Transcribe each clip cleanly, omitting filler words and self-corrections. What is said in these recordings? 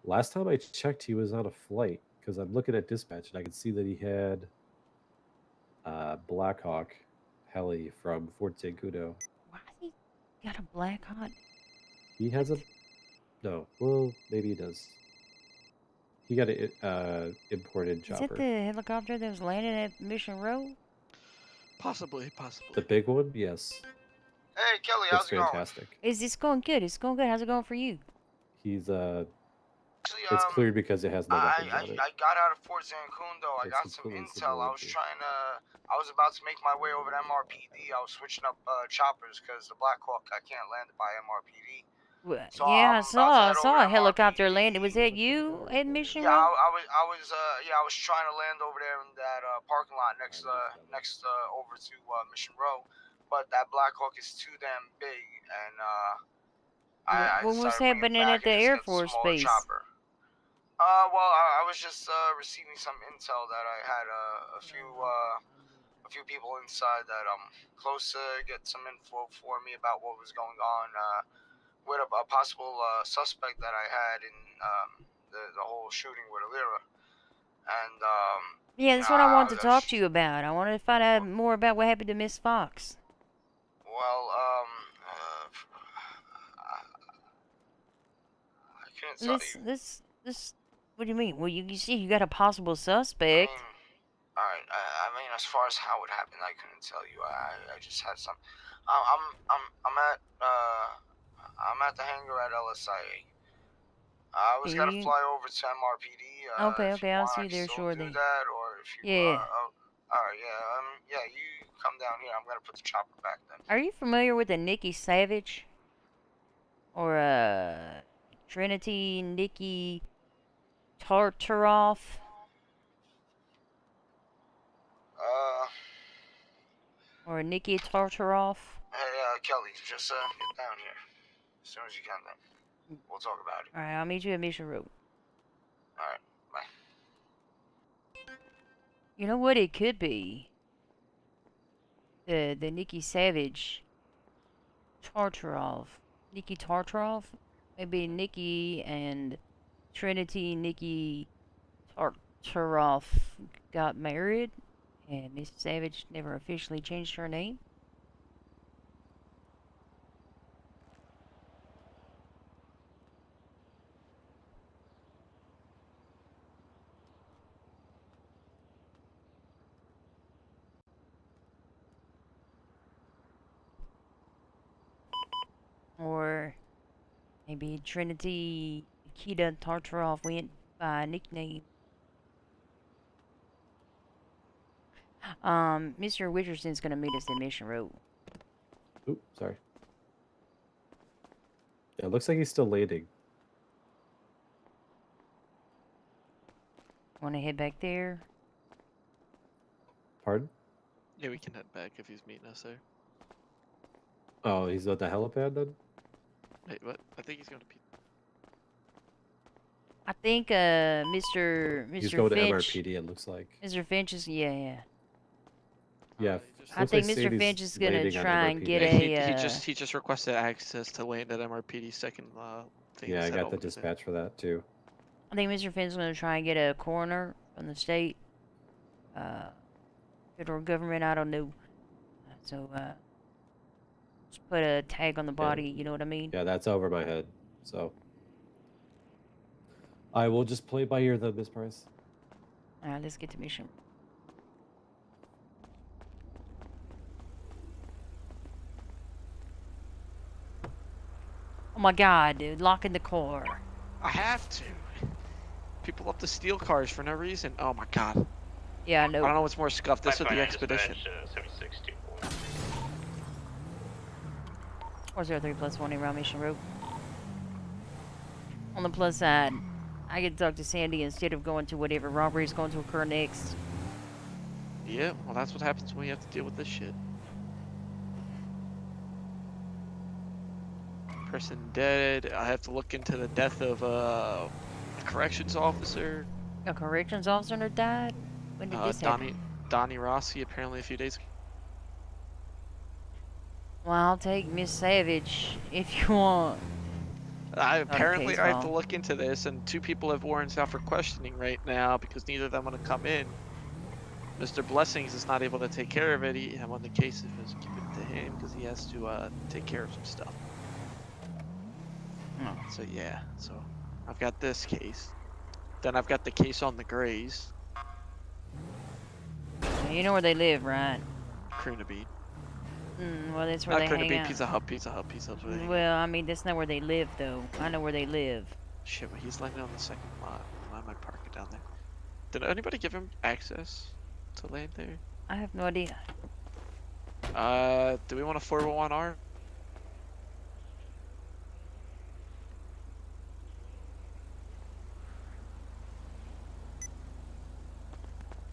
Last time I checked, he was on a flight because I'm looking at dispatch and I can see that he had Blackhawk heli from Fort Zancudo. Why has he got a Black Hawk? He has a no. Well, maybe he does. He got an imported Is it chopper. the helicopter that was landing at Mission Road? Possibly. The big one, yes. Hey, Kelly, It's how's it going? fantastic. Is this going good? It's going good. How's it going for you? He's Actually, it's cleared because it has no weapons on it. I got out of Fort Zancudo. I It's got some completely intel. I was civilian. trying to. I was about to make my way over to MRPD. I was switching up choppers because the Black Hawk I can't land it by MRPD. Well, So yeah, I'm about to I head saw over a to helicopter MRPD. landing. Was that you at Mission Yeah, Road? I was trying to land over there in that parking lot next over to Mission Row, but that Black Hawk is too damn big, and I What was decided to bring it happening back at the and just Air get the Force smaller Base? chopper. Well, I was just receiving some intel that I had a few people inside that close to get some info for me about what was going on with a possible suspect that I had in the whole shooting with Alira. And yeah, that's what I wanted to talk to you about. I wanted to find out more about what happened to Miss Fox. Well, I couldn't tell you. This. What do you mean? Well, you see, you got a possible suspect. Alright, I mean, as far as how it happened, I couldn't tell you. I just had some. I'm at the hangar at LSIA. I was gonna fly over to MRPD. Okay, I'll see you there shortly. Do that, or if you. Yeah. Alright, yeah. You come down here. I'm gonna put the chopper back then. Are you familiar with a Nikki Savage? Or a Trinity Nikki Tartaroff? Or Nikki Tartaroff? Hey, Kelly, just get down here as soon as you can. Then we'll talk about it. All right, I'll meet you at Mission Road. All right, bye. You know what it could be? The Nikki Savage Tartaroff. Nikki Tartaroff? Maybe Nikki and Trinity Nikki Tartaroff got married, and Miss Savage never officially changed her name. Or maybe Trinity Nikita Tartaroff went by nickname. Mr. Wicherson's gonna meet us at Mission Road. Oop, sorry. Yeah, it looks like he's still landing. Wanna head back there? Pardon? Yeah, we can head back if he's meeting us there. Oh, he's at the helipad then? Wait, what? I think he's going to be. I think Mr. He's going Finch. to MRPD. It looks like. Mr. Finch is Yeah. I think Mr. Finch is gonna try and get a. He just requested access to land at MRPD second thing. Yeah, I got the dispatch for that too. I think Mr. Finch is gonna try and get a coroner from the state, federal government. I don't know. So just put a tag on the body. Yeah. You know what I mean? Yeah, that's over my head. So I will just play by ear then, Miss Price. All right, let's get to mission. Oh my god, dude, locking the car. I have to. People love to steal cars for no reason. Oh my god. Yeah, I know. I don't know what's more scuffed, this or the expedition. 403+1 around Mission Road. On the plus side, I get to talk to Sandy instead of going to whatever robbery is going to occur next. Yeah, well that's what happens when you have to deal with this shit. Person dead. I have to look into the death of a corrections officer. A corrections officer died? When did this happen? Donnie Rossi, apparently a few days ago. Well, I'll take Miss Savage if you want. Apparently, case I have to file. look into this, and 2 people have warrants out for questioning right now because neither of them want to come in. Mr. Blessings is not able to take care of it. I'm on the case if it's keep it to him because he has to take care of some stuff. Oh. So yeah, so I've got this case. Then I've got the case on the Grays, So you know where they live, right? Krooneby. Well, that's where Not they hang Krooneby, out. Pizza Hut, Pizza Hut, Pizza Hut's where they hang out. Well, I mean, that's not where they live, though. I know where they live. Shit, but he's landing on the second lot. I might park it down there. Did anybody give him access to land there? I have no idea. Do we want a 411R?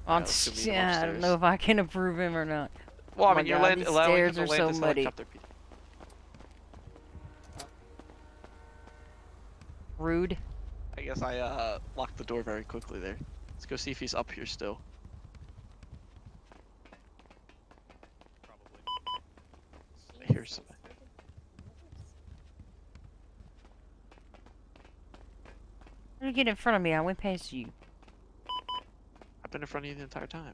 let's go meet him Yeah, I don't know upstairs. if I can approve him or not. Well, I Oh my mean, you're God, these allowing him stairs to are land so this muddy. helicopter. Rude. I guess I locked the door very quickly there. Let's go see if he's up here still. I hear some. How did you get in front of me? I went past you. I've been in front of you the entire time.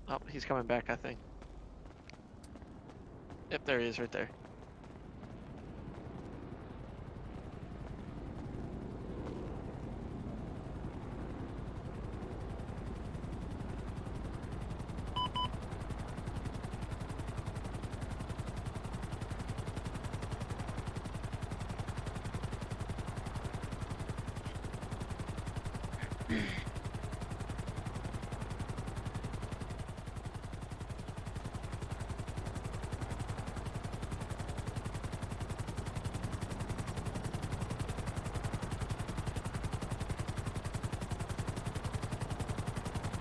Oh, he's coming back, I think. Yep, there he is, right there.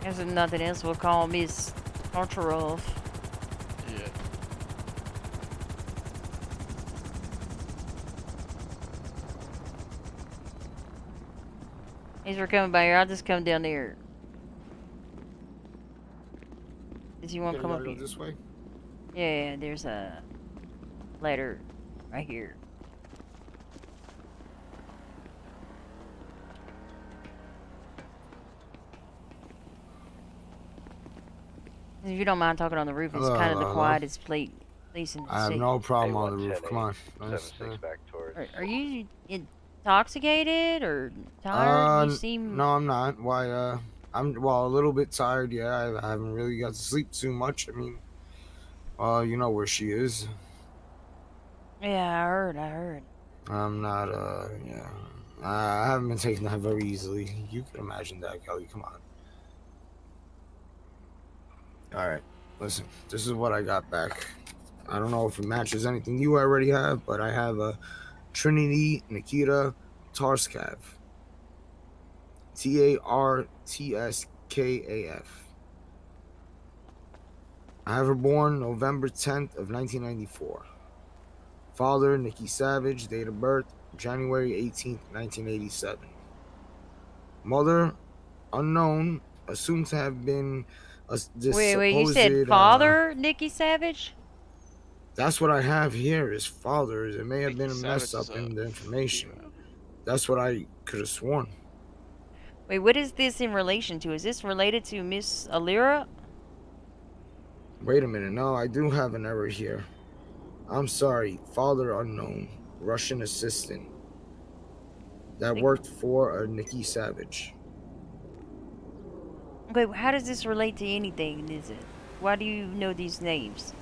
Guess if nothing else, we'll call Miss Archerov. Yeah. Thanks for coming by here. I'll just come down there. Did you want to come up Go here? this way? Yeah, there's a ladder right here. If you don't mind talking on the roof, it's Hello, kind of the hello. quietest place in the I have city. no problem on the roof. Come on. Nice, 76 back towards. Are you intoxicated or tired? You seem. No, I'm not. Why? I'm a little bit tired. Yeah, I haven't really got to sleep too much. I mean, you know where she is. Yeah, I heard. I'm not. Yeah. I haven't been taking that very easily. You can imagine that, Kelly. Come on. All right. Listen, this is what I got back. I don't know if it matches anything you already have, but I have a Trinity Nikita Tarskav. Tartskaf. I have her born November 10th of 1994. Father, Nikki Savage. Date of birth, January 18th, 1987. Mother, unknown. Assumed to have been Wait, you said father, Nikki Savage? That's what I have here is father. It may have Nikki been a mess Savage up is in the a information. female. That's what I could have sworn. Wait, what is this in relation to? Is this related to Miss Alira? Wait a minute. No, I do have an error here. I'm sorry. Father unknown. Russian assistant. That worked for Nikki Savage. Wait, how does this relate to anything, is it? Why do you know these names?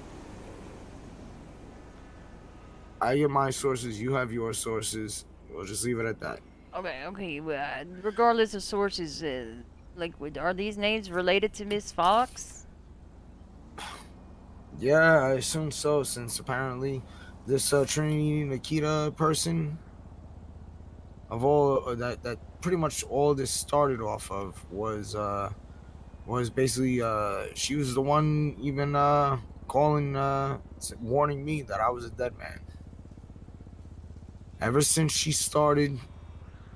I get my sources. You have your sources. We'll just leave it at that. Okay, well, regardless of sources, are these names related to Miss Fox? Yeah, I assume so, since apparently this Trinity Nikita person of all that pretty much all this started off of was basically she was the one even calling warning me that I was a dead man. Ever since she started,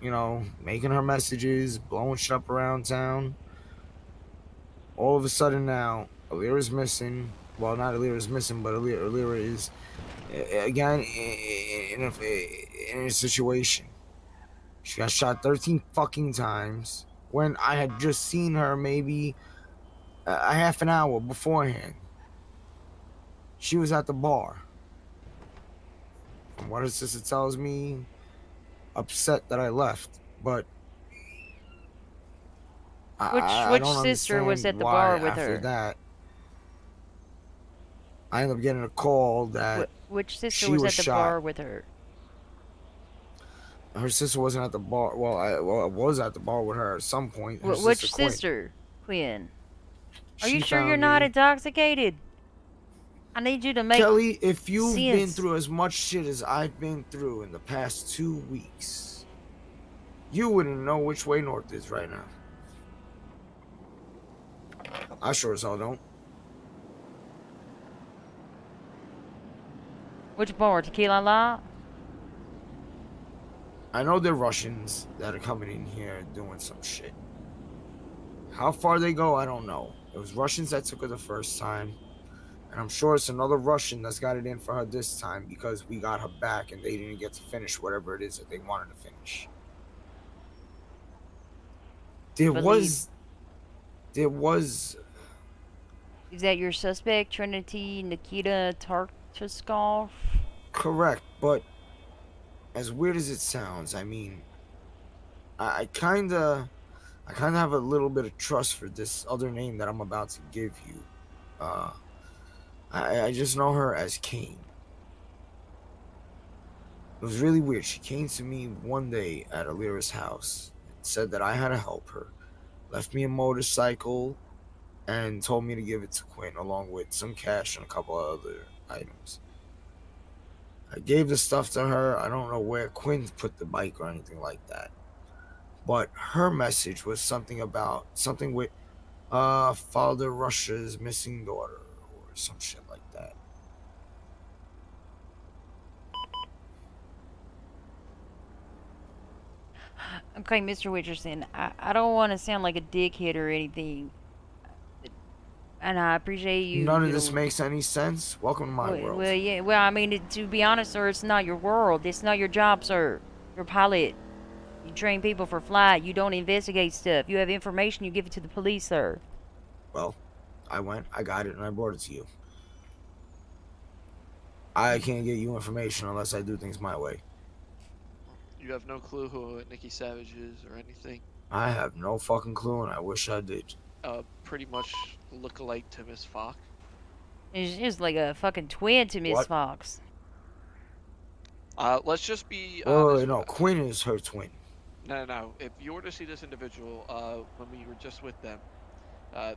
making her messages, blowing shit up around town, all of a sudden now Alira's missing. Well, not Alira's missing, but Alira is Again, in a situation. She got shot 13 fucking times when I had just seen her maybe a half an hour beforehand. She was at the bar. From what her sister tells me, upset that I left. But I Which don't sister was understand at the why bar with after her? that I ended up getting a call that Which sister she was was at the shot. bar with her? Her sister wasn't at the bar. I was at the bar with her at some point. Her sister Which Quinn. sister? Quinn. Are you She sure you're found not me. intoxicated? I need you to make Kelly, if you've been sense. through as much shit as I've been through in the past 2 weeks, you wouldn't know which way north is right now. I sure as hell don't. Which bar? Tequila La? I know they're Russians that are coming in here doing some shit. How far they go, I don't know. It was Russians that took her the first time, and I'm sure it's another Russian that's got it in for her this time because we got her back and they didn't get to finish whatever it is that they wanted to finish. There was Is that your suspect, Trinity Nikita Tartaskov? correct, but as weird as it sounds, I mean, I kind of have a little bit of trust for this other name that I'm about to give you. Uh, I just know her as Kane. It was really weird. She came to me one day at Alira's house and said that I had to help her. Left me a motorcycle and told me to give it to Quinn along with some cash and a couple of other items. I gave the stuff to her. I don't know where Quinn put the bike or anything like that. But her message was something with Father Russia's missing daughter or some shit like that. Okay, Mr. Wicherson, I don't want to sound like a dickhead or anything. And I appreciate None of you this know. makes any sense. Welcome to my world. Yeah, well, I mean, to be honest, sir, it's not your world. It's not your job, sir. You're a pilot. You train people for flight. You don't investigate stuff. You have information, you give it to the police, sir. Well, I went, I got it, and I brought it to you. I can't get you information unless I do things my way. You have no clue who Nikki Savage is or anything. I have no fucking clue, and I wish I did. Pretty much look-alike to Miss Fox. It's just like a fucking twin to Miss What? Fox. Let's just be Oh, honest. no, Quinn is her twin. No. If you were to see this individual, when we were just with them,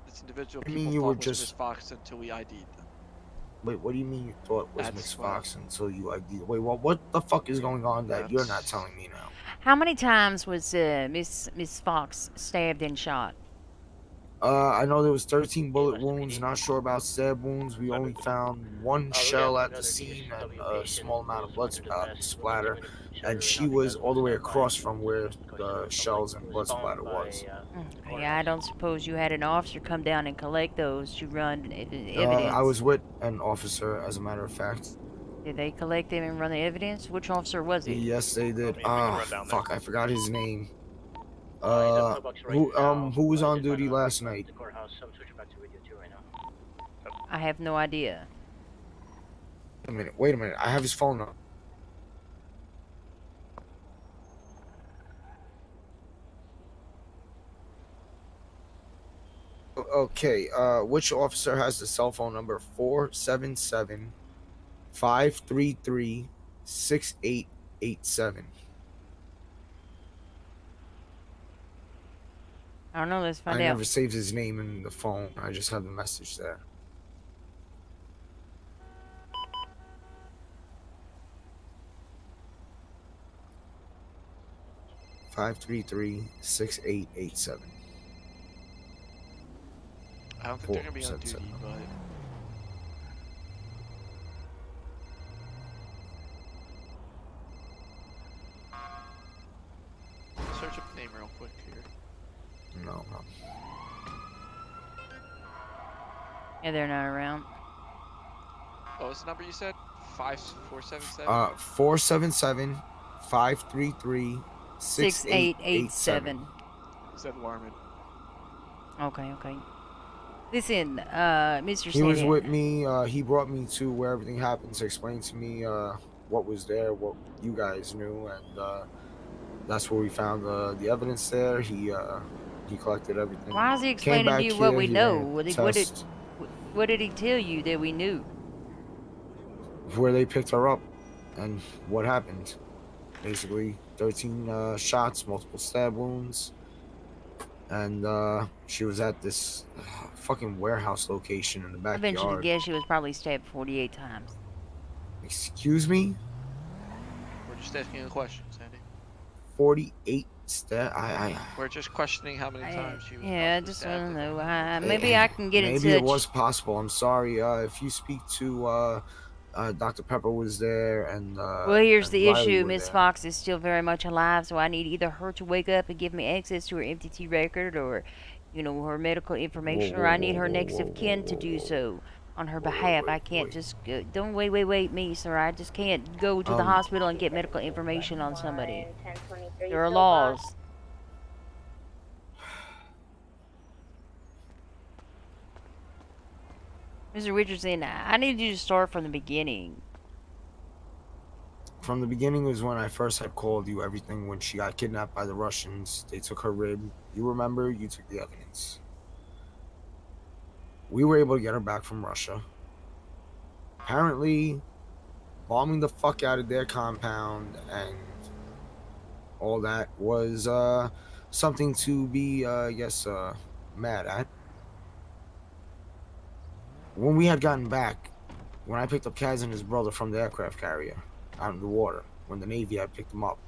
this individual I mean, people you were thought was just- Miss Fox until we ID'd them. Wait, what do you mean you thought was That's Miss what- Fox until you ID'd? Wait, well, what the fuck is going on that you're not That's- telling me now? How many times was Miss Fox stabbed and shot? I know there was 13 bullet wounds. Not sure about stab wounds. We only found one shell at the scene and a small amount of blood splatter. And she was all the way across from where the shells and blood splatter was. Okay, I don't suppose you had an officer come down and collect those to run evidence. I was with an officer, as a matter of fact. Did they collect them and run the evidence? Which officer was it? Yes, they did. Fuck, I forgot his name. Who was on duty last night? I have no idea. Wait a minute. I have his phone number. Okay, which officer has the cell phone number 477-533-6887? I don't know, let's find I out. never saved his name in the phone. I just have the message there. (533-6887). I don't think they're gonna be on duty, 477. but search up the name real quick here. No. Yeah, they're not around. What was the number you said? 5477? 477-533-6887. Said Warman. Okay, okay. Listen, Mr. He was Sandy. with me. He brought me to where everything happened to explain to me what was there, what you guys knew, and that's where we found the evidence there. He collected everything. Why is he Came explaining to back you what here, we he know? ran a What test did he tell you that we knew? where they picked her up and what happened. Basically, 13 shots, multiple stab wounds, and she was at this fucking warehouse location in the I venture to backyard. guess she was probably stabbed 48 times. Excuse me? We're just asking a question, Sandy. 48 stab. We're just questioning how many times she was. Yeah, I possibly just stabbed want to in know. it. Maybe I can get in touch. Maybe it was possible. I'm sorry. If you speak to Dr. Pepper was there, and Well, here's and the Riley issue. were Miss there. Fox is still very much alive, so I need either her to wake up and give me access to her MTT record or, you know, her medical information, or I need her next of kin to do so on her behalf. I can't just go, don't wait, me, sir. I just can't go to the hospital and get medical information on somebody. There are laws. Mr. Wicherson, I need you to start from the beginning. From the beginning was when I first had called you everything when she got kidnapped by the Russians. They took her rib. You remember? You took the evidence. We were able to get her back from Russia. Apparently, bombing the fuck out of their compound and all that was something to be, I guess, mad at. When we had gotten back, when I picked up Kaz and his brother from the aircraft carrier out in the water, when the Navy had picked them up,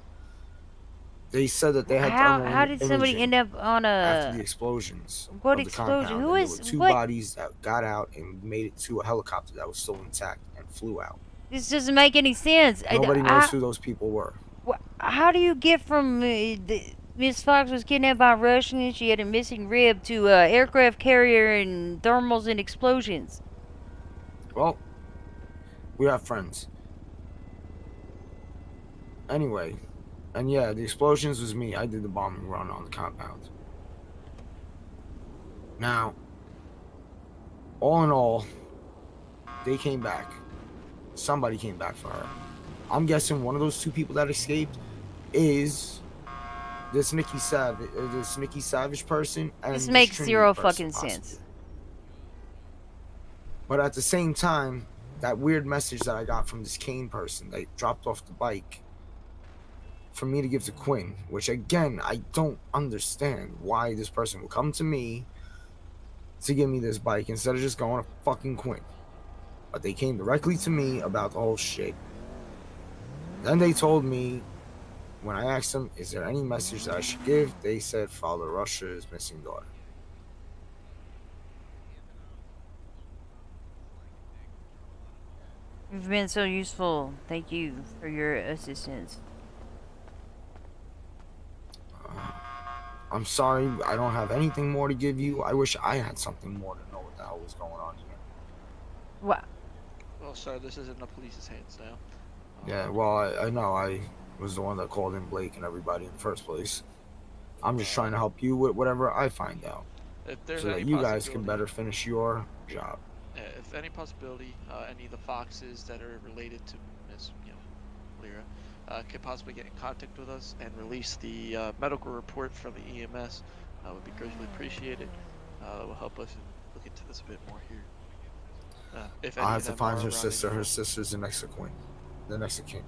they said that they had How did somebody imaging end up on after the a... explosions. What of the explosion? compound, Who and is... there were two what? bodies that got out and made it to a helicopter that was still intact and flew out. This doesn't make any sense. Nobody knows who those people were. How do you get from Miss Fox was kidnapped by Russians, she had a missing rib, to aircraft carrier and thermals and explosions? Well, we have friends. Anyway, and yeah, the explosions was me. I did the bombing run on the compound. Now, all in all, they came back. Somebody came back for her. I'm guessing one of those two people that escaped is this Nikki Savage person. And This makes Trinity zero person, fucking possibly. sense. But at the same time, that weird message that I got from this Kane person that dropped off the bike for me to give to Quinn, which again, I don't understand why this person would come to me to give me this bike instead of just going to fucking Quinn. But they came directly to me about the whole shit. Then they told me, when I asked them, is there any message that I should give? They said, Father Russia's missing daughter. You've been so useful. Thank you for your assistance. I'm sorry, I don't have anything more to give you. I wish I had something more to know what the hell was going on here. What? Well, sir, this is in the police's hands now. Yeah, well, I know I was the one that called in Blake and everybody in the first place. I'm just trying to help you with whatever I find out, If there's so that any you guys can possibility- better finish your job. If any possibility, any of the Foxes that are related to Miss, Lyra, could possibly get in contact with us and release the medical report from the EMS, would be greatly appreciated. That will help us look into this a bit more here. If any I of have to them find are her around sister. anymore. Her sister's the next of Quinn. The next of kin.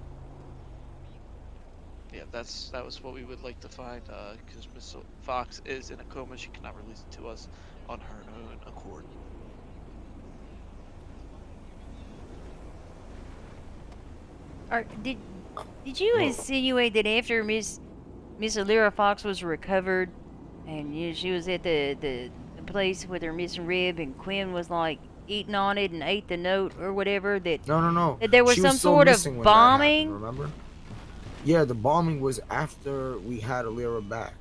Yeah, that was what we would like to find, because Miss Fox is in a coma. She cannot release it to us on her own accord. Did you insinuate that after Miss Lyra Fox was recovered, and she was at the place with her missing rib, and Quinn was like eating on it and ate the note or whatever, that No. that there was She some still sort of missing when that happened, bombing? remember? Yeah, the bombing was after we had Alira back.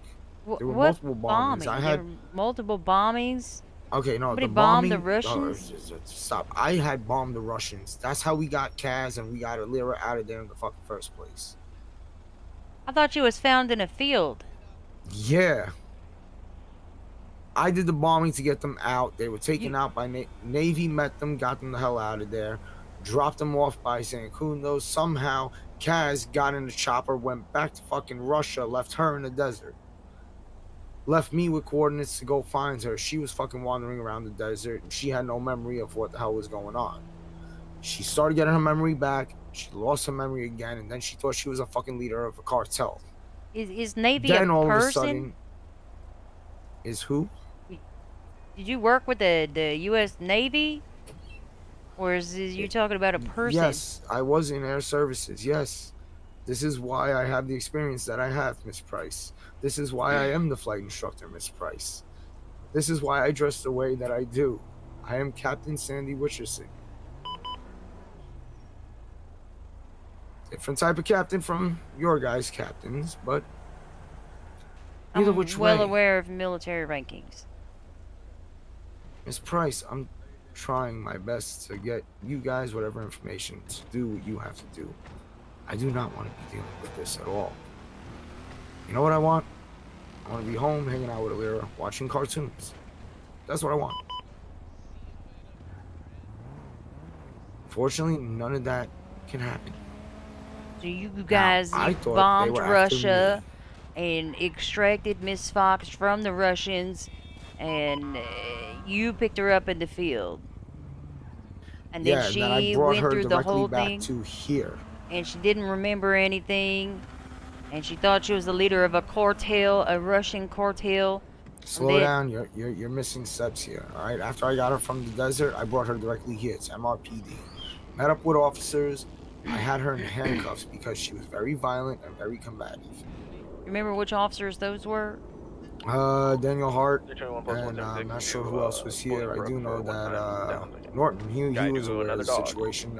There were What multiple bombings. bombing? There were multiple bombings? Okay, no, Somebody the bombed the bombing. Russians? Stop! I had bombed the Russians. That's how we got Kaz and we got Alira out of there in the fucking first place. I thought you was found in a field. Yeah, I did the bombing to get them out. They were taken You out by Navy. Met them, got them the hell out of there, dropped them off by San Cundo. Somehow, Kaz got in the chopper, went back to fucking Russia, left her in the desert. Left me with coordinates to go find her. She was fucking wandering around the desert and she had no memory of what the hell was going on. She started getting her memory back. She lost her memory again, and then she thought she was a fucking leader of a cartel. is Navy Then a all of a person? sudden, is who? Did you work with the U.S. Navy, or is you talking about a person? Yes, I was in air services. Yes. This is why I have the experience that I have, Miss Price. This is why I am the flight instructor, Miss Price. This is why I dress the way that I do. I am Captain Sandy Wicherson. Different type of captain from your guys' captains, but either I'm which well way. aware of military rankings. Miss Price, I'm trying my best to get you guys whatever information to do what you have to do. I do not want to be dealing with this at all. You know what I want? I want to be home, hanging out with Alira, watching cartoons. That's what I want. Fortunately, none of that can happen. So you guys Now, I you thought they bombed were after Russia me. and extracted Miss Fox from the Russians, and you picked her up in the field. And then Yeah, and then I she brought went her through the directly whole back thing, to here. and she didn't remember anything, and she thought she was the leader of a cartel, a Russian cartel. Slow down, you're missing steps here. All right, after I got her from the desert, I brought her directly here to MRPD. Met up with officers. I had her in handcuffs because she was very violent and very combative. Remember which officers those were? Daniel Hart, and I'm not sure who else was here. I do know that Norton, he was aware of the situation.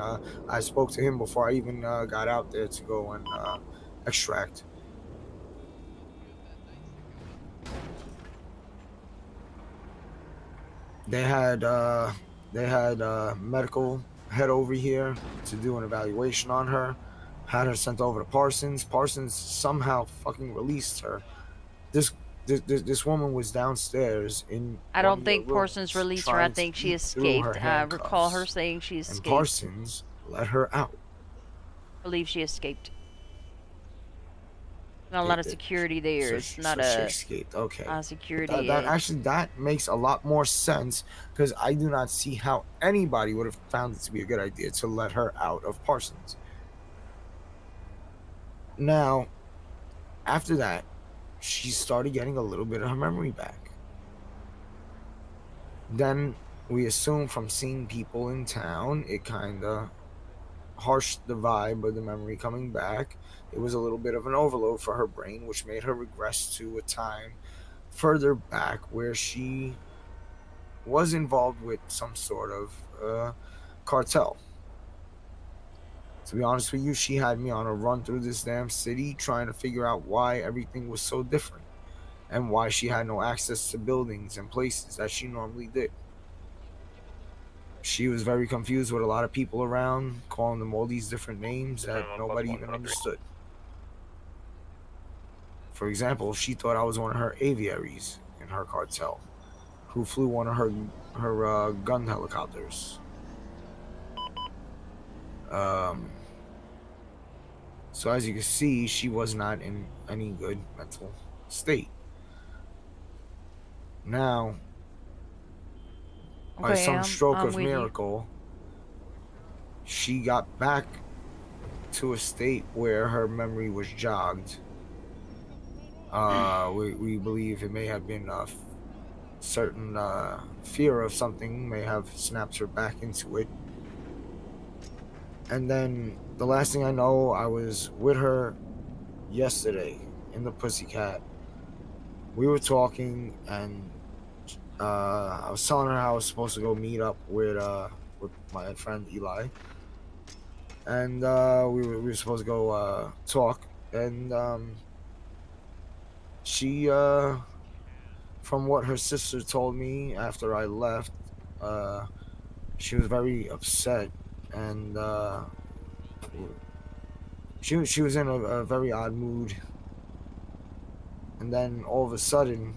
I spoke to him before I even got out there to go and extract. They had medical head over here to do an evaluation on her. Had her sent over to Parsons. Parsons somehow fucking released her. This woman was downstairs in. I don't think Parsons released her. I think she escaped. I recall her saying she escaped. And Parsons let her out. I believe she escaped. Not a lot of security there. It's not she a escaped. Okay. security. That makes a lot more sense because I do not see how anybody would have found it to be a good idea to let her out of Parsons. Now, after that, she started getting a little bit of her memory back. Then we assume from seeing people in town, it kind of harshed the vibe of the memory coming back. It was a little bit of an overload for her brain, which made her regress to a time further back where she was involved with some sort of cartel. To be honest with you, she had me on a run through this damn city trying to figure out why everything was so different and why she had no access to buildings and places that she normally did. She was very confused with a lot of people around, calling them all these different names that nobody even understood. For example, she thought I was one of her aviaries in her cartel, who flew one of her gun helicopters. So as you can see, she was not in any good mental state. Now, by some stroke of miracle, she got back to a state where her memory was jogged. We believe it may have been a certain fear of something may have snapped her back into it. And then the last thing I know, I was with her yesterday in the Pussycat. We were talking, and I was telling her I was supposed to go meet up with my friend Eli, and we were supposed to go talk, and she from what her sister told me after I left, she was very upset, and she was in a very odd mood. And then all of a sudden,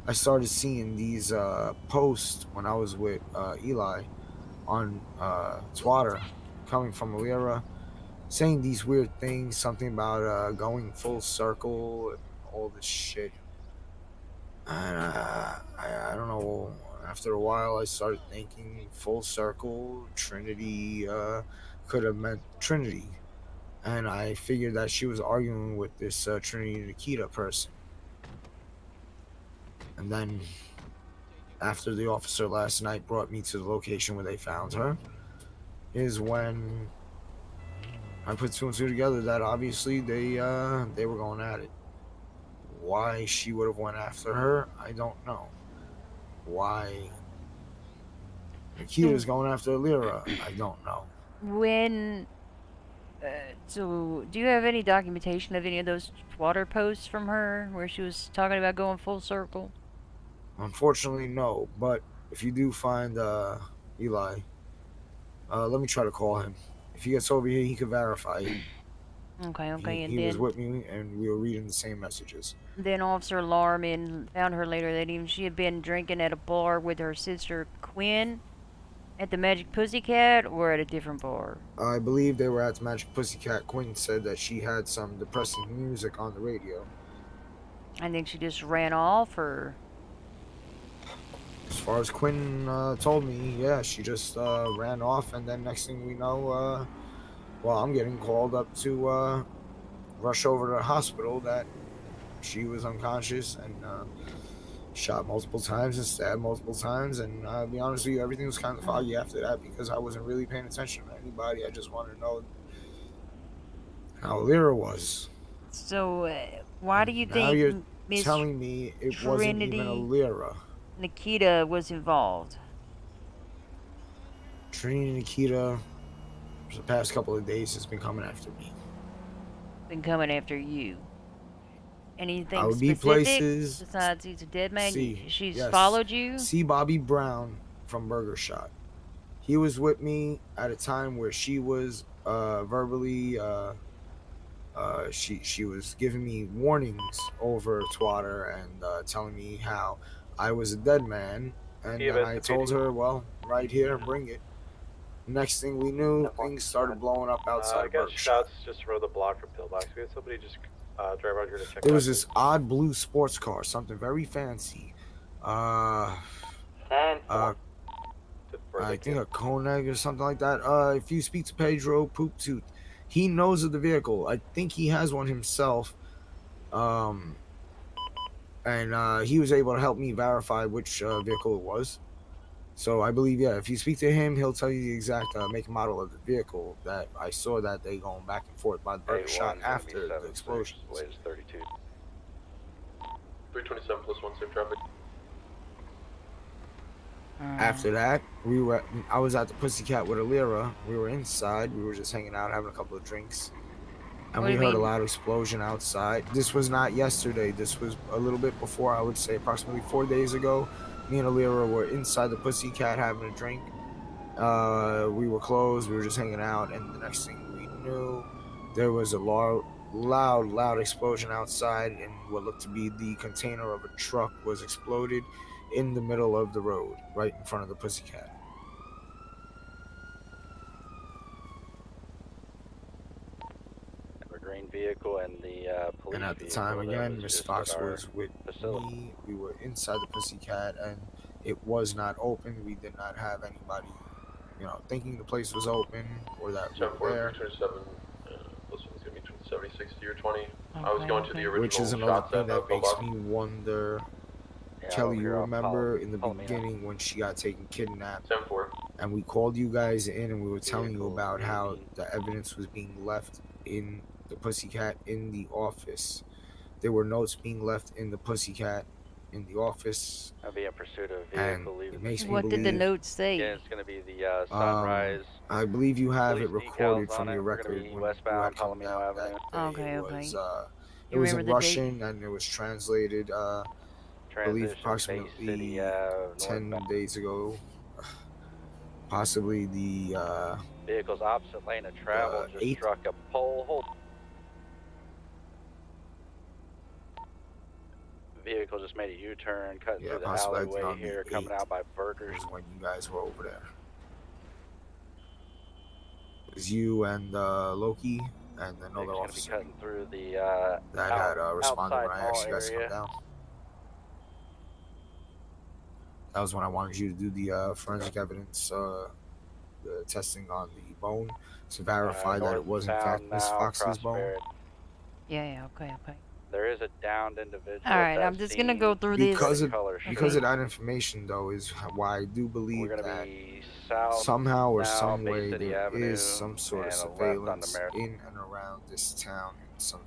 I started seeing these posts when I was with Eli on Twitter, coming from Alira, saying these weird things, something about going full circle and all this shit. And I don't know. After a while, I started thinking full circle, Trinity could have meant Trinity. And I figured that she was arguing with this Trinity Nikita person. And then, after the officer last night brought me to the location where they found her, is when I put two and two together that obviously they were going at it. Why she would have went after her, I don't know. Why Nikita's going after Lyra, I don't know. When, so do you have any documentation of any of those Twitter posts from her where she was talking about going full circle? Unfortunately, no. But if you do find Eli, let me try to call him. If he gets over here, he can verify it. Okay, and He then was with me, and we were reading the same messages. then Officer Larman found her later that evening. She had been drinking at a bar with her sister Quinn at the Magic Pussycat, or at a different bar. I believe they were at the Magic Pussycat. Quinn said that she had some depressing music on the radio. I think she just ran off, or As far as Quinn told me, yeah, she just ran off, and then next thing we know, well, I'm getting called up to rush over to the hospital that she was unconscious and shot multiple times and stabbed multiple times. And I'll be honest with you, everything was kind of foggy after that because I wasn't really paying attention to anybody. I just wanted to know how Lyra was. So, why do you Now think you're Miss telling me it wasn't even a Lyra? Nikita was involved? Trinity Nikita, for the past couple of days, has been coming after me. Been coming after you? Anything I would be specific places. besides he's a dead man? She's yes. followed you? See Bobby Brown from Burger Shot. He was with me at a time where she was verbally she was giving me warnings over Twitter and telling me how I was a dead man, and then I told her, well, right here, bring it. Next thing we knew, things started blowing up outside. I got shots just around the block from Pillbox. We had somebody just drive out here to check. There was this odd blue sports car, something very fancy. I think a Koenig or something like that. If you speak to Pedro Poop Tooth, he knows of the vehicle. I think he has one himself. And he was able to help me verify which vehicle it was. So I believe, yeah, if you speak to him, he'll tell you the exact make and model of the vehicle that I saw that they going back and forth by the Burger Shot after the explosion. Latest 32. 327 plus 1 safe traffic. After that, I was at the Pussycat with Alira. We were inside. We were just hanging out, having a couple of drinks. And we heard a loud explosion outside. This was not yesterday. This was a little bit before, I would say approximately 4 days ago. Me and Alira were inside the Pussycat having a drink. We were closed. We were just hanging out. And the next thing we knew, there was a loud explosion outside. And what looked to be the container of a truck was exploded in the middle of the road, right in front of the Pussycat. Green vehicle and the police. And at the time, again, Miss Fox was with me. We were inside the Pussycat, and it was not open. We did not have anybody, thinking the place was open or that we were there. 27, this one's gonna be 70, 60, or 20. I was going to the original. Which is another thing that makes me wonder. Kelly, you remember in the beginning when she got kidnapped, 10-4. and we called you guys in and we were telling you about how the evidence was being left in the Pussycat in the office. There were notes being left in the Pussycat in the office. I'll be in pursuit of And vehicle. it makes me What believe, did the notes say? Yeah, it's going to be the sunrise. I believe you have police it recorded decals from on your it. We're record gonna be when westbound you had come Palomino down Avenue. that day. Okay, It okay. was, You it was in remember the date? Russian and it was translated believe Transition Bay City approximately 10 northbound. days ago. Possibly the Vehicles opposite lane of travel just 8th. struck a pole. Hold. Vehicle just made a U-turn, cutting Yeah, through the possibly I think alleyway on here, the coming 8th out by Burgers. was when you guys were over there. It was you and Loki and another Vehicle's gonna be officer cutting through the that had responded outside when I mall asked you guys to come area. down. That was when I wanted you to do the forensic evidence, the testing on the bone to verify that it was in fact Northbound Miss now, Fox's bone. Prosperity. Yeah, okay, okay. There is a downed individual All at right, that I'm just gonna scene. go through Because this. of Color because Okay. of that information, though, is why I do We're believe gonna that be south somehow or now, some Bay way City there is Avenue, some sort of and a left on the surveillance Marathon. in and around this town in some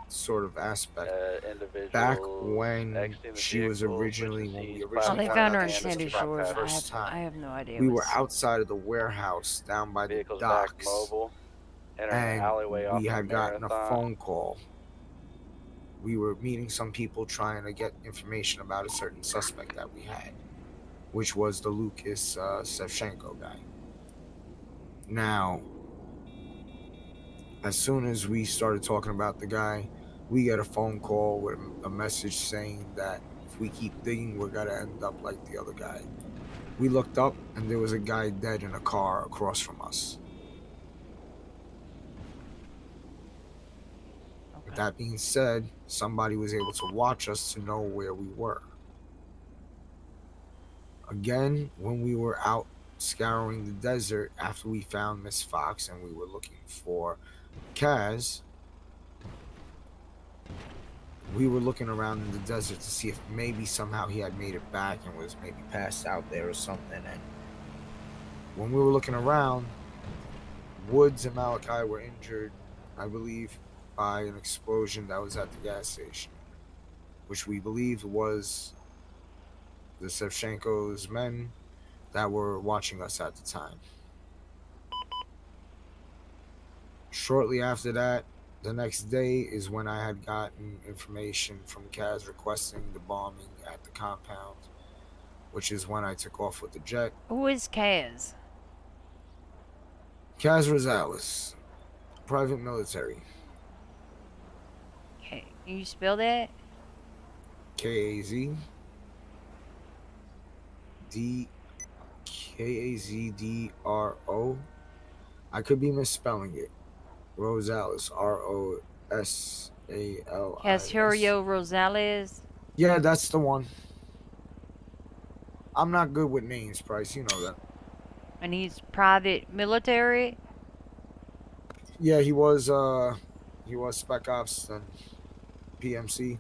sort of aspect. Individuals Back when exiting the she was vehicle, originally, switching when we seats, Oh, originally they found found out her that in she was Sandy kidnapped the Shores. first I time, have no idea. we were what's... outside of the warehouse down by the vehicles back docks, mobile, entering an and alleyway off we the had gotten a Marathon. phone call. We were meeting some people trying to get information about a certain suspect that we had, which was the Lucas Shevchenko guy. Now, as soon as we started talking about the guy, we get a phone call with a message saying that if we keep digging, we're gonna end up like the other guy. We looked up and there was a guy dead in a car across from us. Okay. With that being said, somebody was able to watch us to know where we were. Again, when we were out scouring the desert after we found Miss Fox and we were looking for Kaz, we were looking around in the desert to see if maybe somehow he had made it back and was maybe passed out there or something. And when we were looking around, Woods and Malachi were injured, I believe, by an explosion that was at the gas station, which we believed was the Shevchenko's men that were watching us at the time. Shortly after that, the next day is when I had gotten information from Kaz requesting the bombing at the compound, which is when I took off with the jet. Who is Kaz? Kaz Rosales, private military. Okay, can you spell that? KAZDRO. I could be misspelling it. Rosales, Rosales. Casario Rosales. Yeah, that's the one. I'm not good with names, Price. You know that. And he's private military. Yeah, he was Spec Ops and PMC.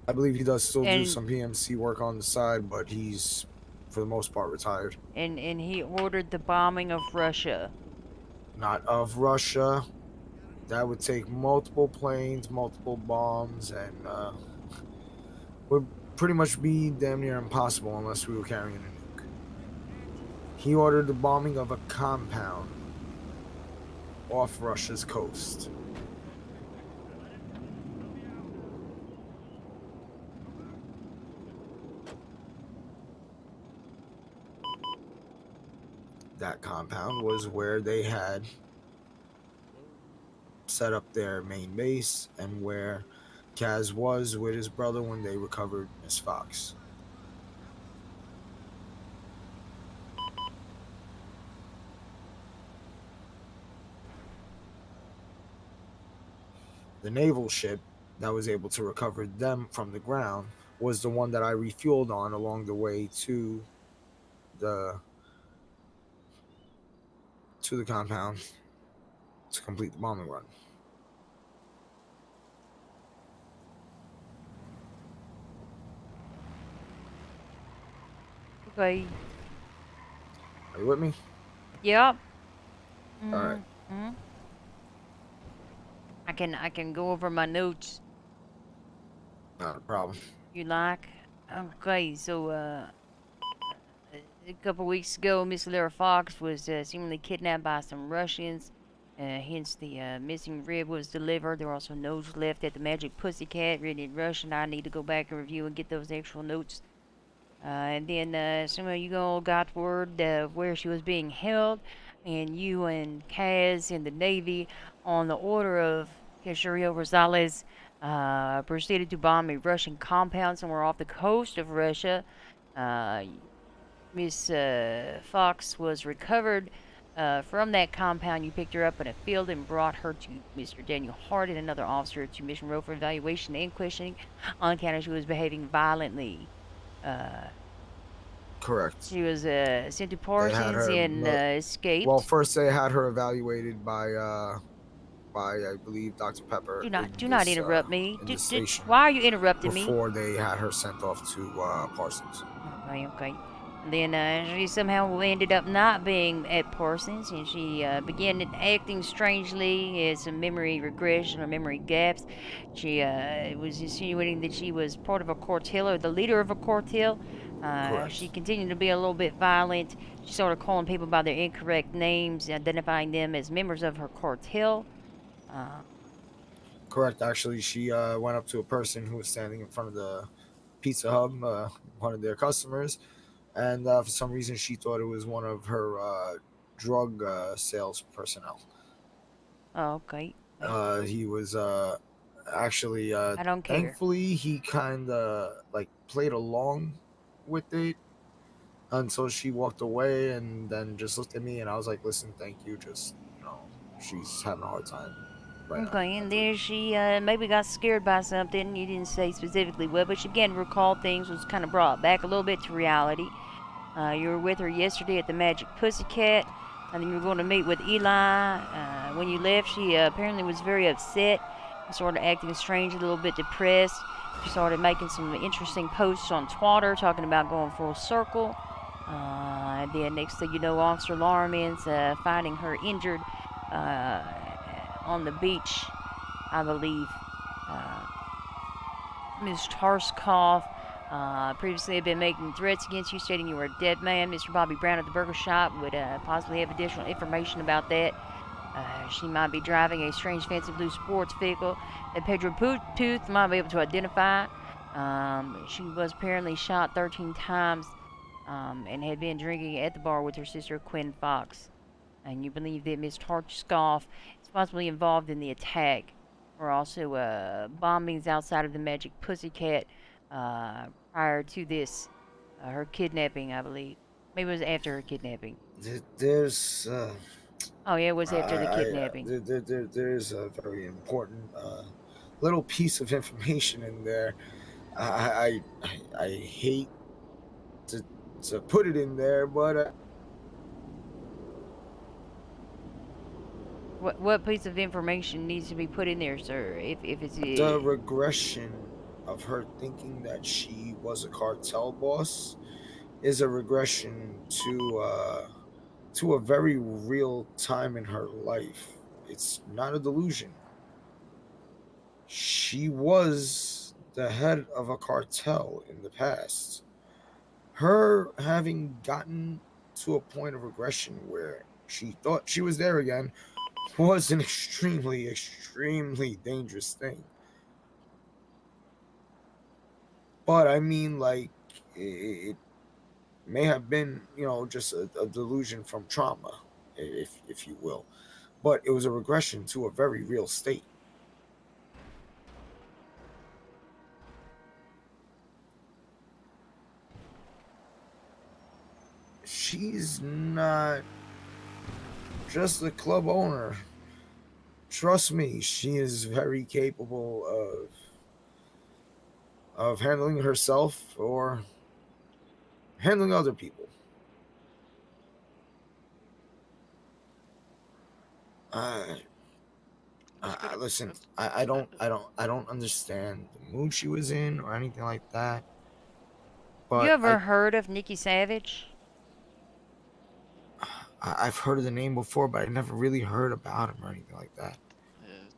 I believe he does still do some PMC work on the side, but he's, for the most part, retired. And he ordered the bombing of Russia. Not of Russia. That would take multiple planes, multiple bombs, and would pretty much be damn near impossible unless we were carrying a nuke. He ordered the bombing of a compound off Russia's coast. That compound was where they had set up their main base and where Kaz was with his brother when they recovered Miss Fox. The naval ship that was able to recover them from the ground was the one that I refueled on along the way to the compound to complete the bombing run. Okay. Are you with me? Yep. All right. Mm-hmm. I can go over my notes. Not a problem. You like? Okay, so a couple weeks ago, Miss Lara Fox was seemingly kidnapped by some Russians Hence, the missing rib was delivered. There were also notes left at the Magic Pussycat, written in Russian. I need to go back and review and get those actual notes. And then some of you all got word of where she was being held, and you and Kaz in the Navy, on the order of Casherio Rosales, proceeded to bomb a Russian compound somewhere off the coast of Russia. Miss Fox was recovered from that compound. You picked her up in a field and brought her to Mr. Daniel Hart and another officer to Mission Row for evaluation and questioning on account of she was behaving violently. Correct. She was sent to Parsons and escaped. Well, first they had her evaluated by I believe Dr. Pepper. Do not interrupt me. Station why are you interrupting me? before they had her sent off to Parsons. Okay. And then she somehow ended up not being at Parsons, and she began acting strangely, as some memory regression or memory gaps. She was insinuating that she was part of a cartel or the leader of a cartel. She continued to be a little bit violent. She started calling people by their incorrect names, identifying them as members of her cartel. Correct. Actually, she went up to a person who was standing in front of the Pizza Hut, one of their customers, and for some reason she thought it was one of her drug sales personnel. Oh, okay. He was actually I don't care. Thankfully, he kind of like played along with it until she walked away, and then just looked at me, and I was like, "Listen, thank you. Just she's having a hard time." Right okay, and then she maybe got scared by something. You didn't say specifically what, but she began to recall things, was kind of brought back a little bit to reality. You were with her yesterday at the Magic Pussycat, and then you were going to meet with Eli. When you left, she apparently was very upset and started acting strange, a little bit depressed. She started making some interesting posts on Twitter, talking about going full circle. And then next thing you know, Officer Lorman's finding her injured on the beach, I believe. Ms. Tarskov previously had been making threats against you, stating you were a dead man. Mr. Bobby Brown at the burger shop would possibly have additional information about that. She might be driving a strange fancy blue sports vehicle that Pedro Tooth might be able to identify. She was apparently shot 13 times and had been drinking at the bar with her sister Quinn Fox. And you believe that Ms. Tarskov is possibly involved in the attack. There were also bombings outside of the Magic Pussycat prior to this, her kidnapping, I believe. Maybe it was after her kidnapping. There's oh yeah, it was after the kidnapping. There's a very important little piece of information in there. I hate to put it in there, but what piece of information needs to be put in there, sir? If it's the regression of her thinking that she was a cartel boss is a regression to a very real time in her life. It's not a delusion. She was the head of a cartel in the past. Her having gotten to a point of regression where she thought she was there again was an extremely, extremely dangerous thing. But I mean, like, it may have been, just a delusion from trauma, if you will. But it was a regression to a very real state. She's not just the club owner. Trust me, she is very capable of handling herself or handling other people. Listen, I don't understand the mood she was in or anything like that. But you ever heard of Nikki Savage? I've heard of the name before, but I never really heard about him or anything like that.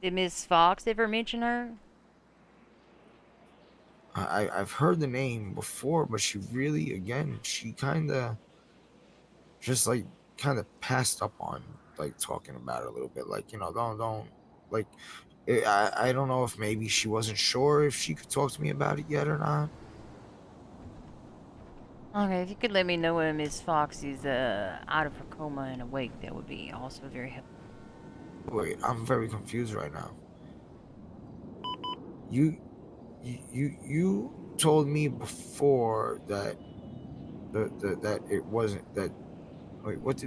Did Miss Fox ever mention her? I've heard the name before, but she kind of just like passed up on like talking about it a little bit. Like, you know, don't like. I don't know if maybe she wasn't sure if she could talk to me about it yet or not. Okay, if you could let me know when Miss Fox is out of her coma and awake, that would be also very helpful. Wait, I'm very confused right now. You told me before that that it wasn't that. Wait, what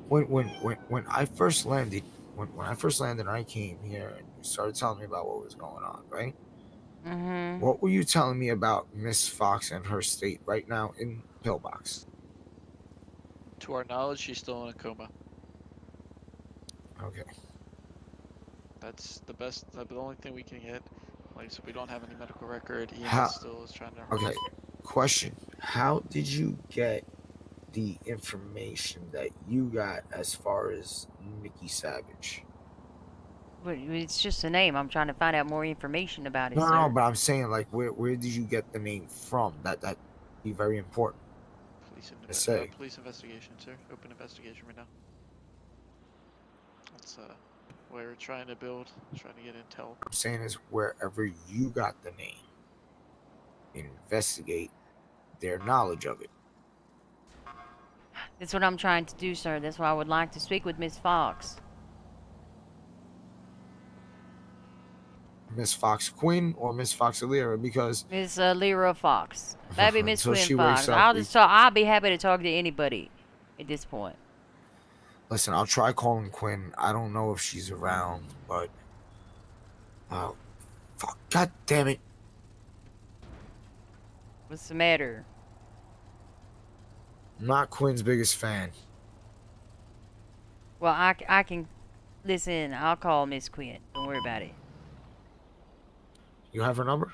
when I first landed when I first landed and I came here and you started telling me about what was going on, right? Mm-hmm. What were you telling me about Miss Fox and her state right now in Pillbox? To our knowledge, she's still in a coma. Okay. That's the best. The only thing we can get. Like, so we don't have any medical record. How? EMS still is trying to. Okay. Question: how did you get the information that you got as far as Nikki Savage? But it's just a name. I'm trying to find out more information about it, No, sir. but I'm saying like where did you get the name from? That be very important. Police investigation, sir. Open investigation right now. That's what we're trying to build. Trying to get intel. What I'm saying is wherever you got the name, investigate their knowledge of it. That's what I'm trying to do, sir. That's why I would like to speak with Miss Fox. Miss Fox Quinn or Miss Fox Alira, because Miss Lyra Fox. Maybe Miss until Quinn she Fox. wakes up, I'll be happy to talk to anybody at this point. listen, I'll try calling Quinn. I don't know if she's around, but fuck, god damn it. What's the matter? I'm not Quinn's biggest fan. Well, I can listen. I'll call Miss Quinn. Don't worry about it. You have her number?